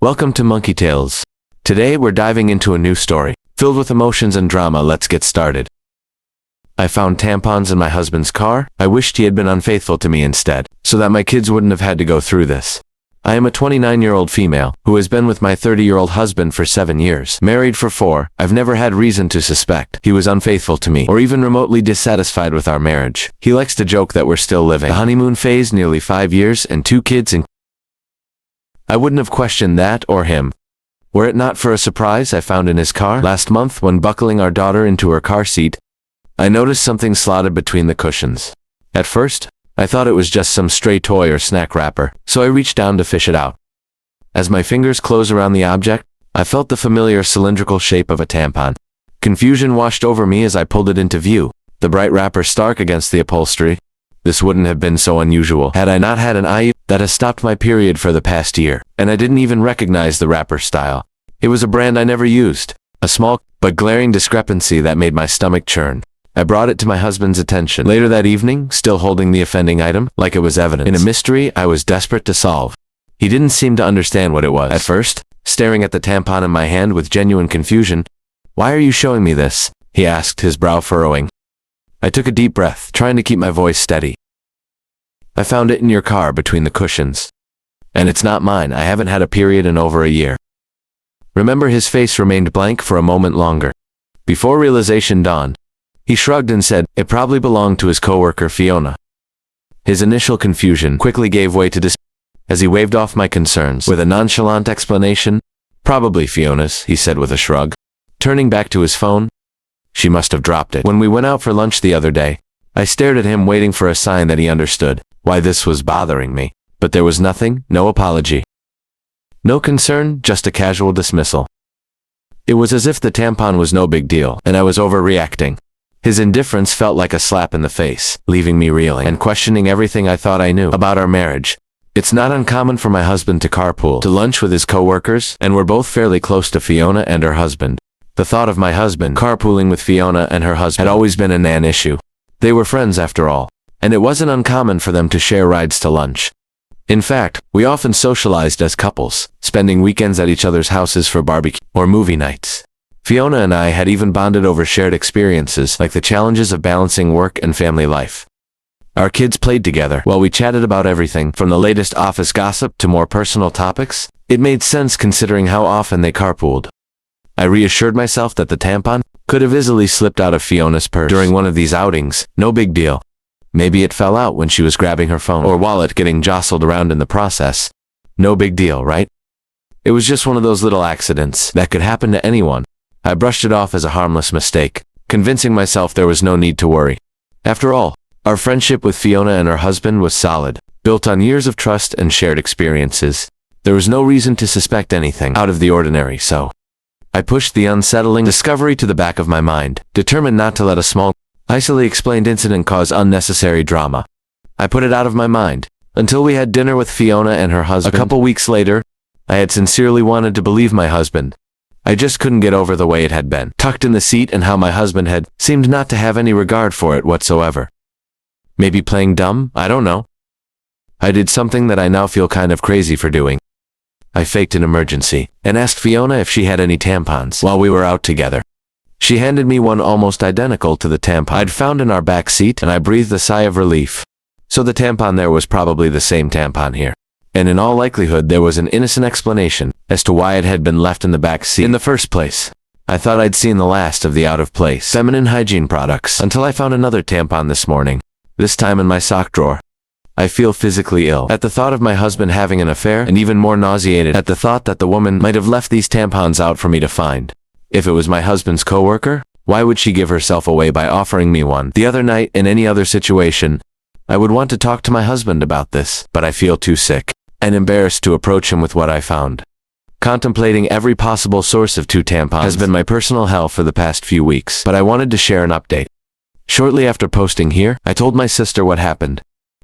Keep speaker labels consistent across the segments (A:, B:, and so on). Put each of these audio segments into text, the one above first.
A: Welcome to Monkey Tales. Today we're diving into a new story, filled with emotions and drama. Let's get started. I found tampons in my husband's car. I wished he had been unfaithful to me instead, so that my kids wouldn't have had to go through this. I am a 29-year-old female, who has been with my 30-year-old husband for 7 years. Married for 4, I've never had reason to suspect he was unfaithful to me, or even remotely dissatisfied with our marriage. He likes to joke that we're still living the honeymoon phase, nearly 5 years and 2 kids, and I wouldn't have questioned that or him, were it not for a surprise I found in his car last month when buckling our daughter into her car seat. I noticed something slotted between the cushions. At first, I thought it was just some stray toy or snack wrapper, so I reached down to fish it out. As my fingers closed around the object, I felt the familiar cylindrical shape of a tampon. Confusion washed over me as I pulled it into view, the bright wrapper stark against the upholstery. This wouldn't have been so unusual had I not had an IU that has stopped my period for the past year, and I didn't even recognize the wrapper style. It was a brand I never used, a small but glaring discrepancy that made my stomach churn. I brought it to my husband's attention later that evening, still holding the offending item, like it was evidence in a mystery I was desperate to solve. He didn't seem to understand what it was at first, staring at the tampon in my hand with genuine confusion. "Why are you showing me this?" he asked, his brow furrowing. I took a deep breath, trying to keep my voice steady. "I found it in your car between the cushions. And it's not mine. I haven't had a period in over a year." Remember, his face remained blank for a moment longer. Before realization dawned, he shrugged and said, "It probably belonged to his coworker Fiona." His initial confusion quickly gave way to dismay as he waved off my concerns with a nonchalant explanation. "Probably Fiona's," he said with a shrug. Turning back to his phone, "She must have dropped it when we went out for lunch the other day." I stared at him, waiting for a sign that he understood why this was bothering me, but there was nothing, no apology, no concern, just a casual dismissal. It was as if the tampon was no big deal, and I was overreacting. His indifference felt like a slap in the face, leaving me reeling and questioning everything I thought I knew about our marriage. It's not uncommon for my husband to carpool to lunch with his coworkers, and we're both fairly close to Fiona and her husband. The thought of my husband carpooling with Fiona and her husband had always been a non-issue. They were friends after all, and it wasn't uncommon for them to share rides to lunch. In fact, we often socialized as couples, spending weekends at each other's houses for barbecue or movie nights. Fiona and I had even bonded over shared experiences like the challenges of balancing work and family life. Our kids played together while we chatted about everything from the latest office gossip to more personal topics. It made sense considering how often they carpooled. I reassured myself that the tampon could have easily slipped out of Fiona's purse during one of these outings. No big deal. Maybe it fell out when she was grabbing her phone or wallet, getting jostled around in the process. No big deal, right? It was just one of those little accidents that could happen to anyone. I brushed it off as a harmless mistake, convincing myself there was no need to worry. After all, our friendship with Fiona and her husband was solid, built on years of trust and shared experiences. There was no reason to suspect anything out of the ordinary, so I pushed the unsettling discovery to the back of my mind, determined not to let a small, icily explained incident cause unnecessary drama. I put it out of my mind, until we had dinner with Fiona and her husband. A couple weeks later, I had sincerely wanted to believe my husband. I just couldn't get over the way it had been tucked in the seat and how my husband had seemed not to have any regard for it whatsoever. Maybe playing dumb? I don't know. I did something that I now feel kind of crazy for doing. I faked an emergency and asked Fiona if she had any tampons while we were out together. She handed me one almost identical to the tampon I'd found in our back seat, and I breathed a sigh of relief. So the tampon there was probably the same tampon here. And in all likelihood there was an innocent explanation as to why it had been left in the back seat in the first place. I thought I'd seen the last of the out-of-place feminine hygiene products until I found another tampon this morning, this time in my sock drawer. I feel physically ill at the thought of my husband having an affair, and even more nauseated at the thought that the woman might have left these tampons out for me to find. If it was my husband's coworker, why would she give herself away by offering me one the other night? In any other situation, I would want to talk to my husband about this, but I feel too sick and embarrassed to approach him with what I found. Contemplating every possible source of 2 tampons has been my personal hell for the past few weeks, but I wanted to share an update. Shortly after posting here, I told my sister what happened.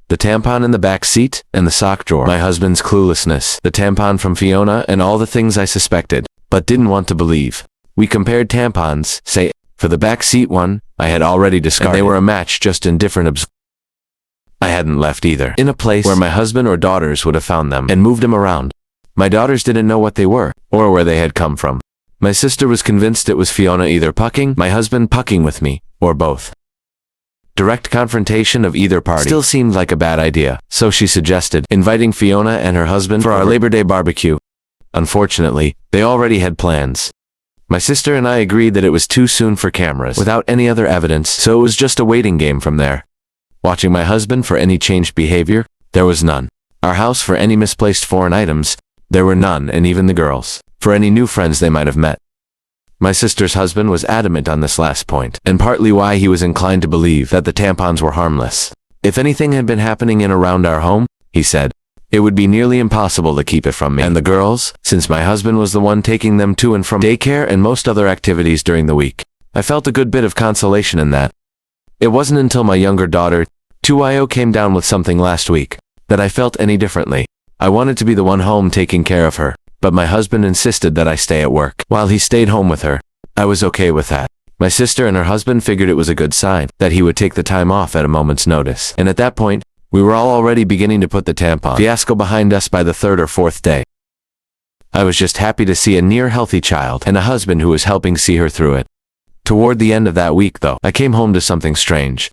A: The tampon in the back seat and the sock drawer, my husband's cluelessness, the tampon from Fiona, and all the things I suspected, but didn't want to believe. We compared tampons, say, for the back seat one, I had already discarded, and they were a match, just in different I hadn't left either in a place where my husband or daughters would have found them and moved them around. My daughters didn't know what they were, or where they had come from. My sister was convinced it was Fiona either pucking, my husband pucking with me, or both. Direct confrontation of either party still seemed like a bad idea, so she suggested inviting Fiona and her husband for our Labor Day barbecue. Unfortunately, they already had plans. My sister and I agreed that it was too soon for cameras without any other evidence, so it was just a waiting game from there. Watching my husband for any changed behavior, there was none. Our house for any misplaced foreign items, there were none, and even the girls, for any new friends they might have met. My sister's husband was adamant on this last point, and partly why he was inclined to believe that the tampons were harmless. If anything had been happening in around our home, he said, it would be nearly impossible to keep it from me and the girls, since my husband was the one taking them to and from daycare and most other activities during the week. I felt a good bit of consolation in that. It wasn't until my younger daughter, 2yo, came down with something last week, that I felt any differently. I wanted to be the one home taking care of her, but my husband insisted that I stay at work while he stayed home with her. I was okay with that. My sister and her husband figured it was a good sign that he would take the time off at a moment's notice, and at that point, we were all already beginning to put the tampon fiasco behind us by the third or fourth day. I was just happy to see a near-healthy child and a husband who was helping see her through it. Toward the end of that week, though, I came home to something strange.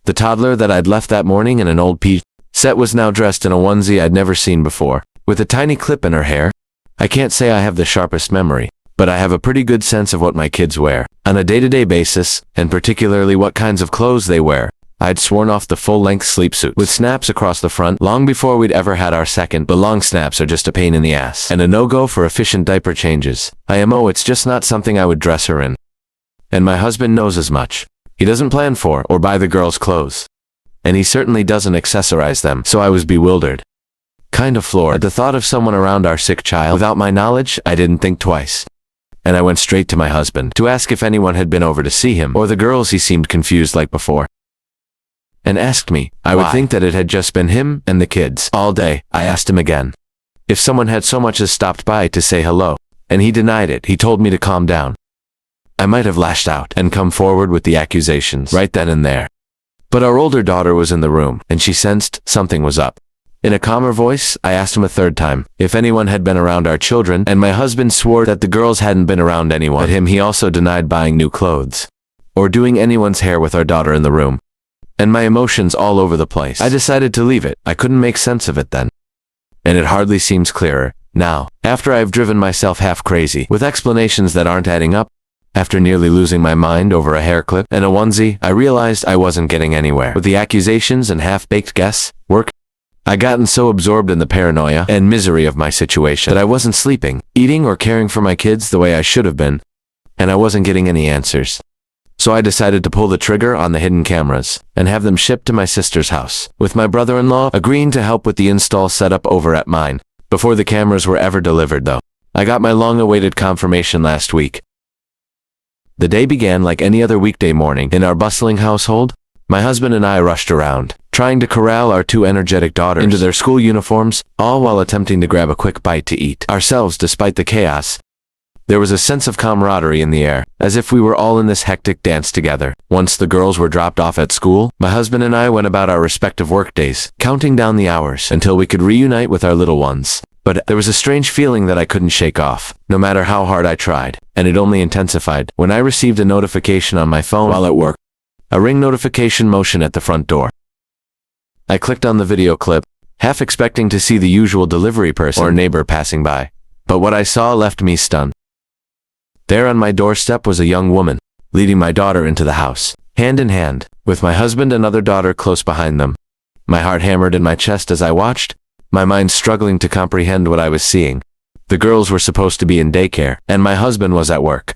A: The toddler that I'd left that morning in an old set was now dressed in a onesie I'd never seen before, with a tiny clip in her hair. I can't say I have the sharpest memory, but I have a pretty good sense of what my kids wear on a day-to-day basis, and particularly what kinds of clothes they wear. I'd sworn off the full-length sleepsuit with snaps across the front long before we'd ever had our second, but long snaps are just a pain in the ass, and a no-go for efficient diaper changes. It's just not something I would dress her in. And my husband knows as much. He doesn't plan for or buy the girls' clothes. And he certainly doesn't accessorize them, so I was bewildered. Kind of floored at the thought of someone around our sick child. Without my knowledge, I didn't think twice. And I went straight to my husband to ask if anyone had been over to see him or the girls. He seemed confused like before, and asked me. I would think that it had just been him and the kids all day. I asked him again if someone had so much as stopped by to say hello, and he denied it. He told me to calm down. I might have lashed out and come forward with the accusations right then and there. But our older daughter was in the room, and she sensed something was up. In a calmer voice, I asked him a third time if anyone had been around our children, and my husband swore that the girls hadn't been around anyone. But he also denied buying new clothes or doing anyone's hair with our daughter in the room. And my emotions all over the place. I decided to leave it. I couldn't make sense of it then. And it hardly seems clearer now, after I've driven myself half crazy with explanations that aren't adding up. After nearly losing my mind over a hair clip and a onesie, I realized I wasn't getting anywhere with the accusations and half-baked guess-work. I'd gotten so absorbed in the paranoia and misery of my situation that I wasn't sleeping, eating, or caring for my kids the way I should have been, and I wasn't getting any answers. So I decided to pull the trigger on the hidden cameras and have them shipped to my sister's house, with my brother-in-law agreeing to help with the install setup over at mine. Before the cameras were ever delivered, though, I got my long-awaited confirmation last week. The day began like any other weekday morning in our bustling household. My husband and I rushed around, trying to corral our two energetic daughters into their school uniforms, all while attempting to grab a quick bite to eat ourselves despite the chaos. There was a sense of camaraderie in the air, as if we were all in this hectic dance together. Once the girls were dropped off at school, my husband and I went about our respective workdays, counting down the hours until we could reunite with our little ones. But there was a strange feeling that I couldn't shake off, no matter how hard I tried, and it only intensified when I received a notification on my phone while at work. A ring notification motion at the front door. I clicked on the video clip, half expecting to see the usual delivery person or neighbor passing by, but what I saw left me stunned. There on my doorstep was a young woman, leading my daughter into the house, hand in hand, with my husband and other daughter close behind them. My heart hammered in my chest as I watched, my mind struggling to comprehend what I was seeing. The girls were supposed to be in daycare, and my husband was at work.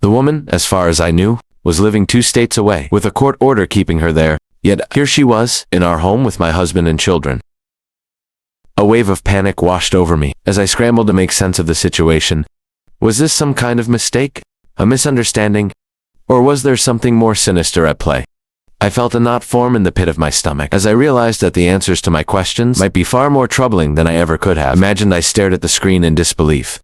A: The woman, as far as I knew, was living 2 states away, with a court order keeping her there, yet here she was, in our home with my husband and children. A wave of panic washed over me as I scrambled to make sense of the situation. Was this some kind of mistake? A misunderstanding? Or was there something more sinister at play? I felt a knot form in the pit of my stomach as I realized that the answers to my questions might be far more troubling than I ever could have imagined. I stared at the screen in disbelief,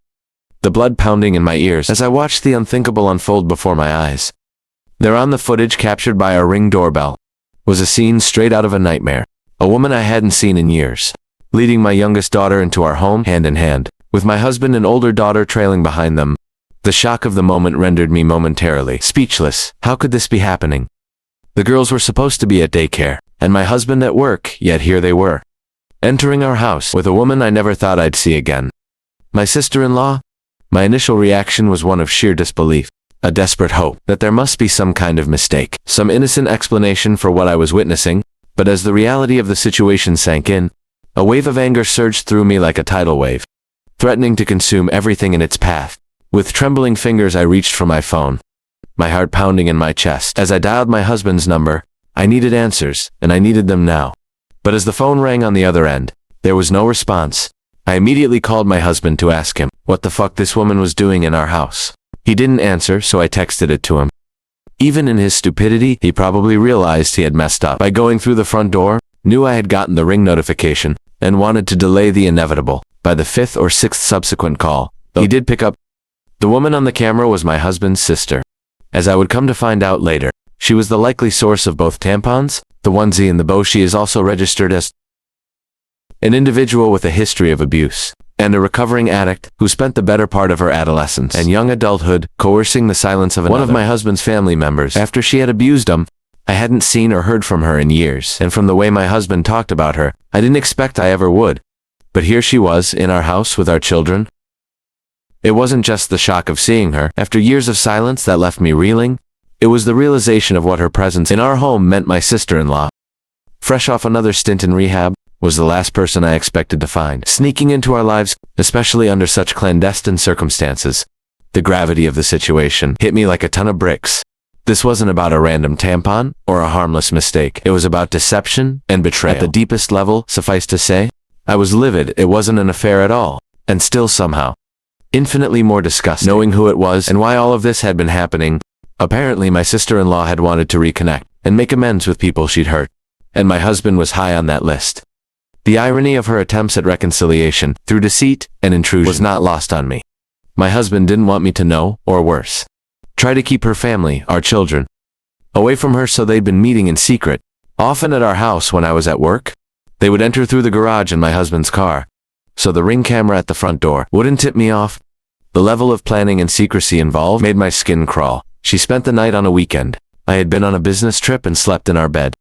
A: the blood pounding in my ears as I watched the unthinkable unfold before my eyes. There on the footage captured by our Ring doorbell was a scene straight out of a nightmare. A woman I hadn't seen in years, leading my youngest daughter into our home hand in hand, with my husband and older daughter trailing behind them. The shock of the moment rendered me momentarily speechless. How could this be happening? The girls were supposed to be at daycare, and my husband at work, yet here they were, entering our house with a woman I never thought I'd see again. My sister-in-law? My initial reaction was one of sheer disbelief, a desperate hope that there must be some kind of mistake, some innocent explanation for what I was witnessing, but as the reality of the situation sank in, a wave of anger surged through me like a tidal wave, threatening to consume everything in its path. With trembling fingers I reached for my phone, my heart pounding in my chest. As I dialed my husband's number, I needed answers, and I needed them now. But as the phone rang on the other end, there was no response. I immediately called my husband to ask him what the fuck this woman was doing in our house. He didn't answer, so I texted it to him. Even in his stupidity, he probably realized he had messed up by going through the front door, knew I had gotten the ring notification, and wanted to delay the inevitable. By the 5th or 6th subsequent call, he did pick up. The woman on the camera was my husband's sister. As I would come to find out later, she was the likely source of both tampons, the onesie and the bow. She is also registered as an individual with a history of abuse, and a recovering addict who spent the better part of her adolescence and young adulthood coercing the silence of one of my husband's family members after she had abused him. I hadn't seen or heard from her in years, and from the way my husband talked about her, I didn't expect I ever would. But here she was, in our house with our children. It wasn't just the shock of seeing her after years of silence that left me reeling. It was the realization of what her presence in our home meant. My sister-in-law, fresh off another stint in rehab, was the last person I expected to find sneaking into our lives, especially under such clandestine circumstances. The gravity of the situation hit me like a ton of bricks. This wasn't about a random tampon or a harmless mistake. It was about deception and betrayal. At the deepest level, suffice to say, I was livid. It wasn't an affair at all, and still somehow infinitely more disgusting knowing who it was and why all of this had been happening. Apparently my sister-in-law had wanted to reconnect and make amends with people she'd hurt, and my husband was high on that list. The irony of her attempts at reconciliation through deceit and intrusion was not lost on me. My husband didn't want me to know, or worse, try to keep her family, our children, away from her, so they'd been meeting in secret, often at our house when I was at work. They would enter through the garage in my husband's car, so the ring camera at the front door wouldn't tip me off. The level of planning and secrecy involved made my skin crawl. She spent the night on a weekend. I had been on a business trip and slept in our bed.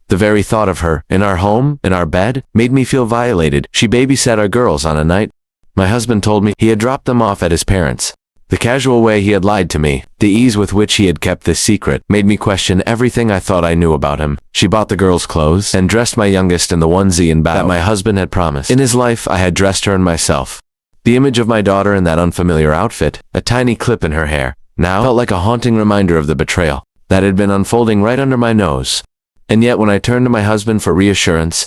A: The very thought of her, in our home, in our bed, made me feel violated. She babysat our girls on a night. My husband told me he had dropped them off at his parents'. The casual way he had lied to me, the ease with which he had kept this secret, made me question everything I thought I knew about him. She bought the girls clothes and dressed my youngest in the onesie and bow that my husband had promised. In his life, I had dressed her and myself. The image of my daughter in that unfamiliar outfit, a tiny clip in her hair, now felt like a haunting reminder of the betrayal that had been unfolding right under my nose. And yet when I turned to my husband for reassurance,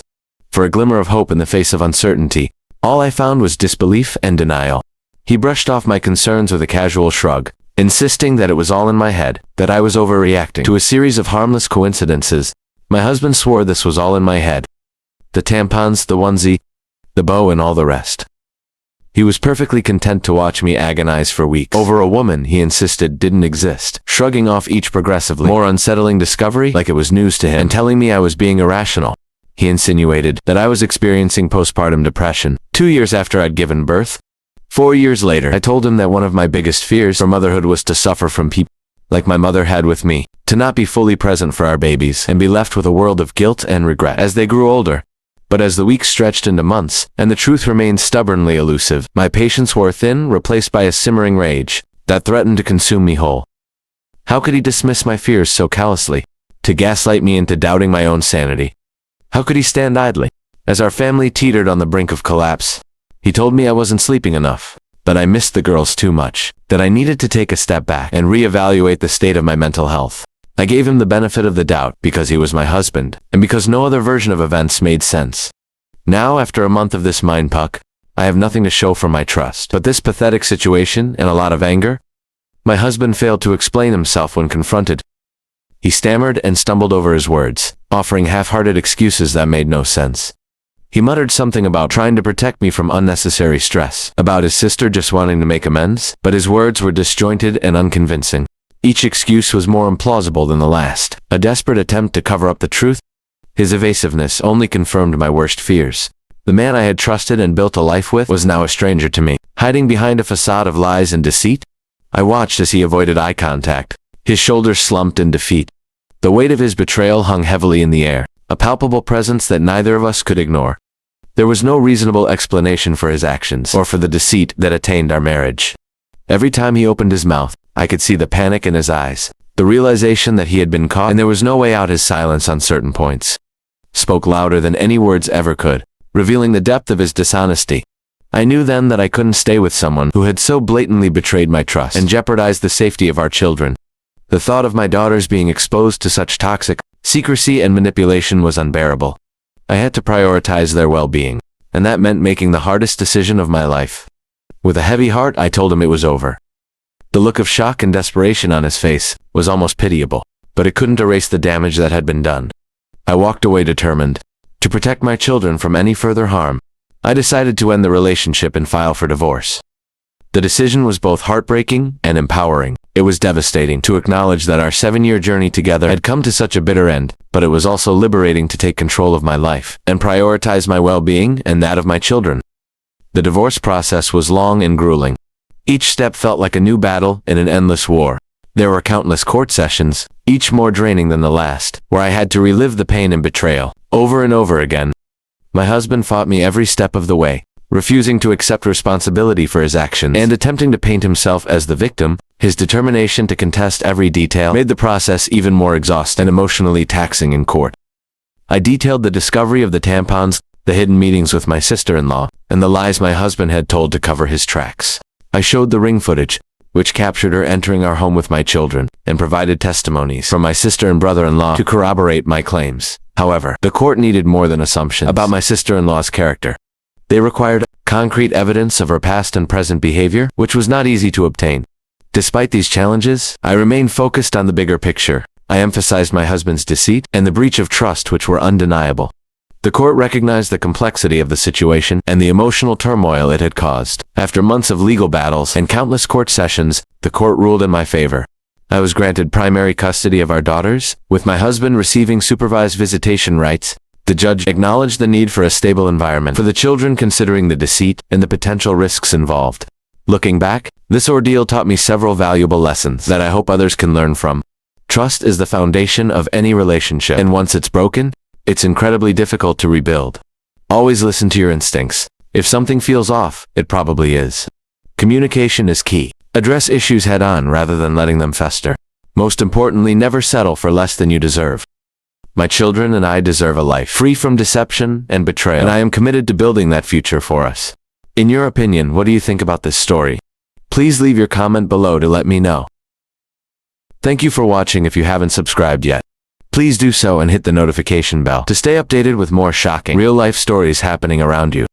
A: for a glimmer of hope in the face of uncertainty, all I found was disbelief and denial. He brushed off my concerns with a casual shrug, insisting that it was all in my head, that I was overreacting to a series of harmless coincidences. My husband swore this was all in my head. The tampons, the onesie, the bow, and all the rest. He was perfectly content to watch me agonize for weeks over a woman he insisted didn't exist, shrugging off each progressively more unsettling discovery like it was news to him, and telling me I was being irrational. He insinuated that I was experiencing postpartum depression 2 years after I'd given birth. 4 years later, I told him that one of my biggest fears for motherhood was to suffer from people like my mother had with me, to not be fully present for our babies and be left with a world of guilt and regret as they grew older. But as the weeks stretched into months, and the truth remained stubbornly elusive, my patience wore thin, replaced by a simmering rage that threatened to consume me whole. How could he dismiss my fears so callously, to gaslight me into doubting my own sanity? How could he stand idly as our family teetered on the brink of collapse? He told me I wasn't sleeping enough, that I missed the girls too much, that I needed to take a step back and reevaluate the state of my mental health. I gave him the benefit of the doubt because he was my husband, and because no other version of events made sense. Now, after a month of this mind puck, I have nothing to show for my trust but this pathetic situation and a lot of anger. My husband failed to explain himself when confronted. He stammered and stumbled over his words, offering half-hearted excuses that made no sense. He muttered something about trying to protect me from unnecessary stress, about his sister just wanting to make amends, but his words were disjointed and unconvincing. Each excuse was more implausible than the last, a desperate attempt to cover up the truth. His evasiveness only confirmed my worst fears, The man I had trusted and built a life with was now a stranger to me, hiding behind a facade of lies and deceit. I watched as he avoided eye contact. His shoulders slumped in defeat. The weight of his betrayal hung heavily in the air, a palpable presence that neither of us could ignore. There was no reasonable explanation for his actions or for the deceit that attained our marriage. Every time he opened his mouth, I could see the panic in his eyes, the realization that he had been caught and there was no way out. His silence on certain points spoke louder than any words ever could, revealing the depth of his dishonesty. I knew then that I couldn't stay with someone who had so blatantly betrayed my trust and jeopardized the safety of our children. The thought of my daughters being exposed to such toxic secrecy and manipulation was unbearable. I had to prioritize their well-being, and that meant making the hardest decision of my life. With a heavy heart, I told him it was over. The look of shock and desperation on his face was almost pitiable, but it couldn't erase the damage that had been done. I walked away determined to protect my children from any further harm. I decided to end the relationship and file for divorce. The decision was both heartbreaking and empowering. It was devastating to acknowledge that our 7-year journey together had come to such a bitter end, but it was also liberating to take control of my life and prioritize my well-being and that of my children. The divorce process was long and grueling. Each step felt like a new battle in an endless war. There were countless court sessions, each more draining than the last, where I had to relive the pain and betrayal over and over again. My husband fought me every step of the way, refusing to accept responsibility for his actions and attempting to paint himself as the victim. His determination to contest every detail made the process even more exhausting and emotionally taxing in court. I detailed the discovery of the tampons, the hidden meetings with my sister-in-law, and the lies my husband had told to cover his tracks. I showed the ring footage, which captured her entering our home with my children, and provided testimonies from my sister and brother-in-law to corroborate my claims. However, the court needed more than assumptions about my sister-in-law's character. They required concrete evidence of her past and present behavior, which was not easy to obtain. Despite these challenges, I remained focused on the bigger picture. I emphasized my husband's deceit and the breach of trust, which were undeniable. The court recognized the complexity of the situation and the emotional turmoil it had caused. After months of legal battles and countless court sessions, the court ruled in my favor. I was granted primary custody of our daughters, with my husband receiving supervised visitation rights. The judge acknowledged the need for a stable environment for the children, considering the deceit and the potential risks involved. Looking back, this ordeal taught me several valuable lessons that I hope others can learn from. Trust is the foundation of any relationship, and once it's broken, it's incredibly difficult to rebuild. Always listen to your instincts. If something feels off, it probably is. Communication is key. Address issues head-on rather than letting them fester. Most importantly, never settle for less than you deserve. My children and I deserve a life free from deception and betrayal, and I am committed to building that future for us. In your opinion, what do you think about this story? Please leave your comment below to let me know. Thank you for watching. If you haven't subscribed yet, please do so and hit the notification bell to stay updated with more shocking, real-life stories happening around you.